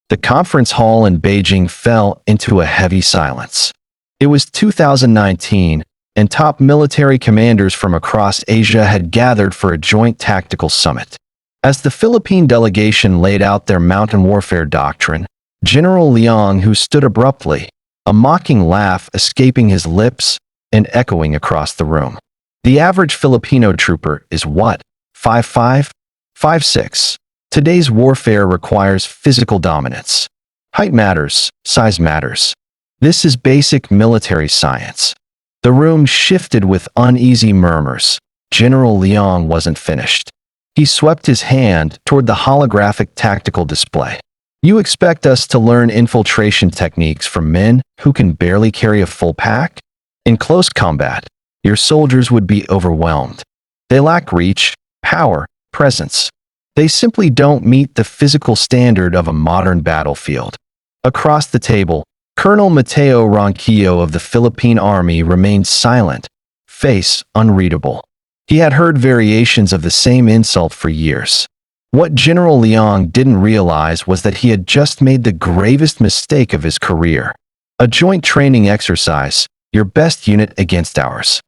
The conference hall in Beijing fell into a heavy silence. It was 2019, and top military commanders from across Asia had gathered for a joint tactical summit. As the Philippine delegation laid out their mountain warfare doctrine, General Leong, who stood abruptly, a mocking laugh escaping his lips and echoing across the room. The average Filipino trooper is what? 5'5"? 5'6". Today's warfare requires physical dominance. Height matters, size matters. This is basic military science. The room shifted with uneasy murmurs. General Leong wasn't finished. He swept his hand toward the holographic tactical display. You expect us to learn infiltration techniques from men who can barely carry a full pack? In close combat, your soldiers would be overwhelmed. They lack reach, power, presence. They simply don't meet the physical standard of a modern battlefield. Across the table, Colonel Mateo Ronquillo of the Philippine Army remained silent, face unreadable. He had heard variations of the same insult for years. What General Leong didn't realize was that he had just made the gravest mistake of his career. A joint training exercise, your best unit against ours.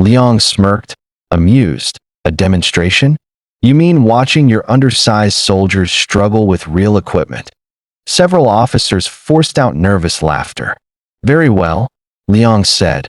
Leong smirked, amused. A demonstration? You mean watching your undersized soldiers struggle with real equipment? Several officers forced out nervous laughter. Very well, Leong said.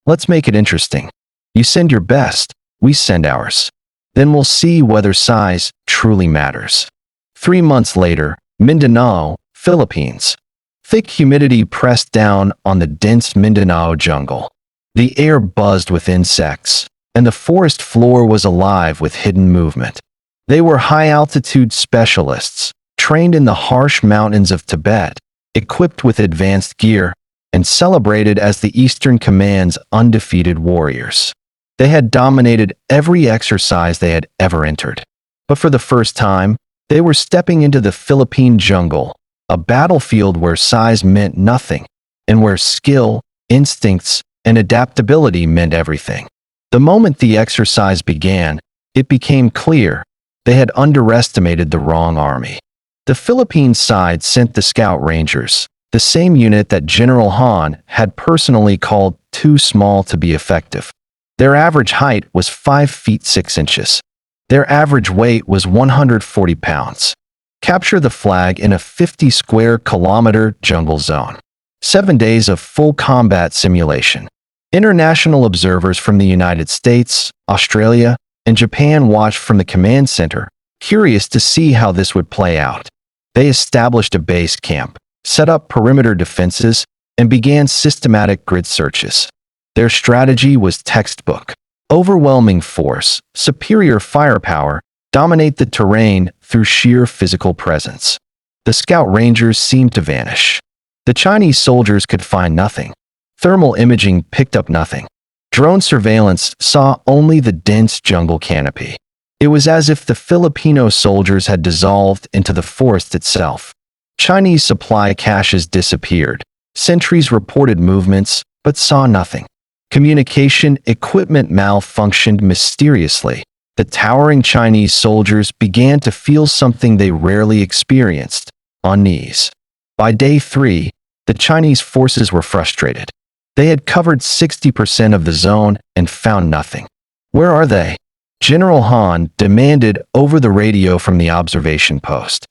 Let's make it interesting. You send your best, we send ours. Then we'll see whether size truly matters. 3 months later, Mindanao, Philippines. Thick humidity pressed down on the dense Mindanao jungle. The air buzzed with insects, and the forest floor was alive with hidden movement. They were high-altitude specialists, trained in the harsh mountains of Tibet, equipped with advanced gear, and celebrated as the Eastern Command's undefeated warriors. They had dominated every exercise they had ever entered. But for the first time, they were stepping into the Philippine jungle, a battlefield where size meant nothing, and where skill, instincts, and adaptability meant everything. The moment the exercise began, it became clear they had underestimated the wrong army. The Philippine side sent the Scout Rangers, the same unit that General Han had personally called too small to be effective. Their average height was 5 feet 6 inches. Their average weight was 140 pounds. Capture the flag in a 50 square kilometer jungle zone. 7 days of full combat simulation. International observers from the United States, Australia, and Japan watched from the command center, curious to see how this would play out. They established a base camp, set up perimeter defenses, and began systematic grid searches. Their strategy was textbook. Overwhelming force, superior firepower, dominate the terrain through sheer physical presence. The Scout Rangers seemed to vanish. The Chinese soldiers could find nothing. Thermal imaging picked up nothing. Drone surveillance saw only the dense jungle canopy. It was as if the Filipino soldiers had dissolved into the forest itself. Chinese supply caches disappeared. Sentries reported movements, but saw nothing. Communication equipment malfunctioned mysteriously. The towering Chinese soldiers began to feel something they rarely experienced: unease. By day 3, the Chinese forces were frustrated. They had covered 60% of the zone and found nothing. Where are they? General Han demanded over the radio from the observation post.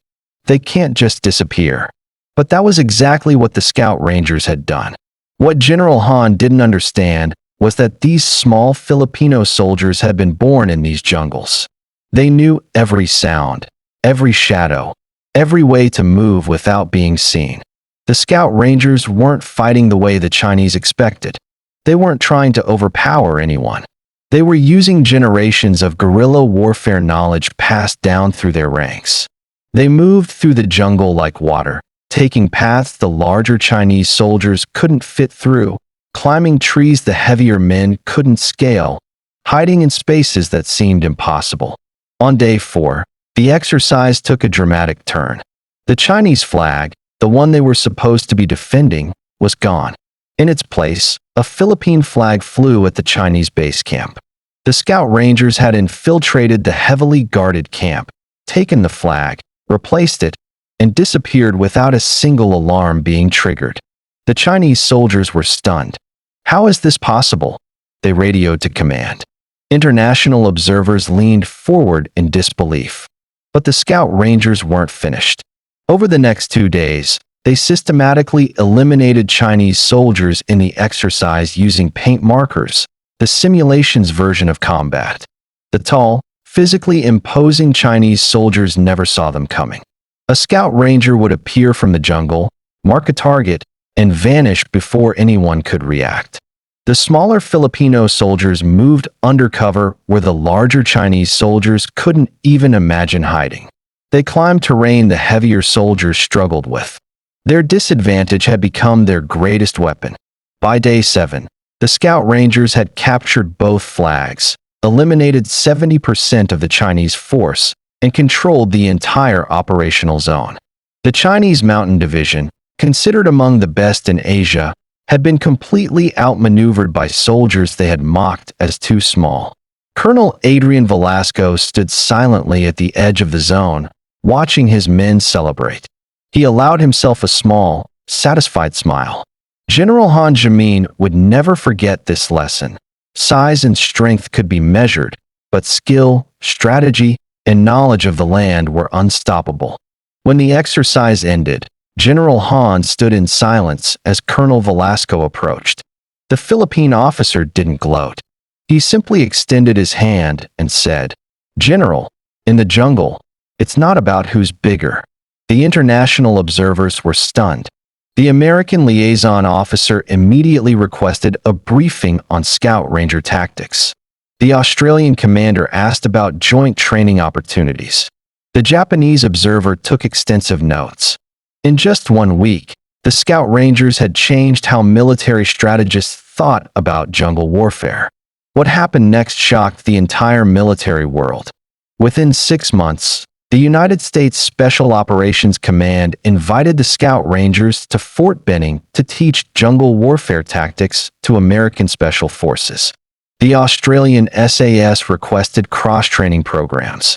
They can't just disappear. But that was exactly what the Scout Rangers had done. What General Han didn't understand was that these small Filipino soldiers had been born in these jungles. They knew every sound, every shadow, every way to move without being seen. The Scout Rangers weren't fighting the way the Chinese expected. They weren't trying to overpower anyone. They were using generations of guerrilla warfare knowledge passed down through their ranks. They moved through the jungle like water, taking paths the larger Chinese soldiers couldn't fit through, climbing trees the heavier men couldn't scale, hiding in spaces that seemed impossible. On day 4, the exercise took a dramatic turn. The Chinese flag, the one they were supposed to be defending, was gone. In its place, a Philippine flag flew at the Chinese base camp. The Scout Rangers had infiltrated the heavily guarded camp, taken the flag, replaced it, and disappeared without a single alarm being triggered. The Chinese soldiers were stunned. "How is this possible?" They radioed to command. International observers leaned forward in disbelief. But the Scout Rangers weren't finished. Over the next 2 days, they systematically eliminated Chinese soldiers in the exercise using paint markers, the simulation's version of combat. The tall, physically imposing Chinese soldiers never saw them coming. A Scout Ranger would appear from the jungle, mark a target, and vanish before anyone could react. The smaller Filipino soldiers moved undercover where the larger Chinese soldiers couldn't even imagine hiding. They climbed terrain the heavier soldiers struggled with. Their disadvantage had become their greatest weapon. By day 7, the Scout Rangers had captured both flags, eliminated 70% of the Chinese force, and controlled the entire operational zone. The Chinese Mountain Division, considered among the best in Asia, had been completely outmaneuvered by soldiers they had mocked as too small. Colonel Adrian Velasco stood silently at the edge of the zone, watching his men celebrate. He allowed himself a small, satisfied smile. General Han Zhemin would never forget this lesson. Size and strength could be measured, but skill, strategy, and knowledge of the land were unstoppable. When the exercise ended, General Han stood in silence as Colonel Velasco approached. The Philippine officer didn't gloat. He simply extended his hand and said, "General, in the jungle, it's not about who's bigger." The international observers were stunned. The American liaison officer immediately requested a briefing on Scout Ranger tactics. The Australian commander asked about joint training opportunities. The Japanese observer took extensive notes. In just 1 week, the Scout Rangers had changed how military strategists thought about jungle warfare. What happened next shocked the entire military world. Within 6 months, the United States Special Operations Command invited the Scout Rangers to Fort Benning to teach jungle warfare tactics to American Special Forces. The Australian SAS requested cross-training programs.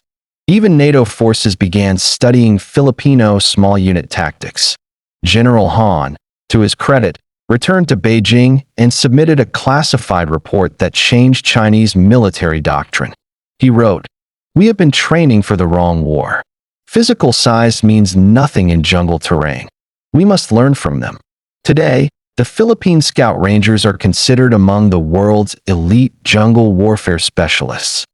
Even NATO forces began studying Filipino small unit tactics. General Han, to his credit, returned to Beijing and submitted a classified report that changed Chinese military doctrine. He wrote, "We have been training for the wrong war. Physical size means nothing in jungle terrain. We must learn from them." Today, the Philippine Scout Rangers are considered among the world's elite jungle warfare specialists.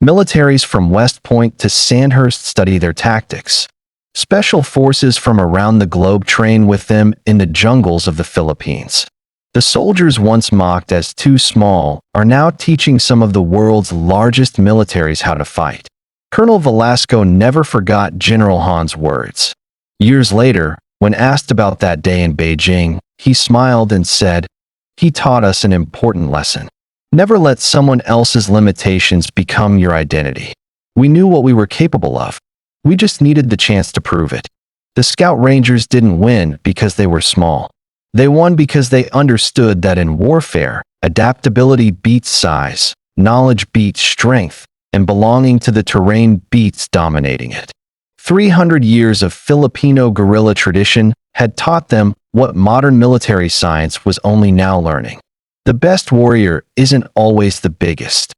Militaries from West Point to Sandhurst study their tactics. Special forces from around the globe train with them in the jungles of the Philippines. The soldiers once mocked as too small are now teaching some of the world's largest militaries how to fight. Colonel Velasco never forgot General Han's words. Years later, when asked about that day in Beijing, he smiled and said, "He taught us an important lesson. Never let someone else's limitations become your identity. We knew what we were capable of. We just needed the chance to prove it." The Scout Rangers didn't win because they were small. They won because they understood that in warfare, adaptability beats size, knowledge beats strength, and belonging to the terrain beats dominating it. 300 years of Filipino guerrilla tradition had taught them what modern military science was only now learning. The best warrior isn't always the biggest.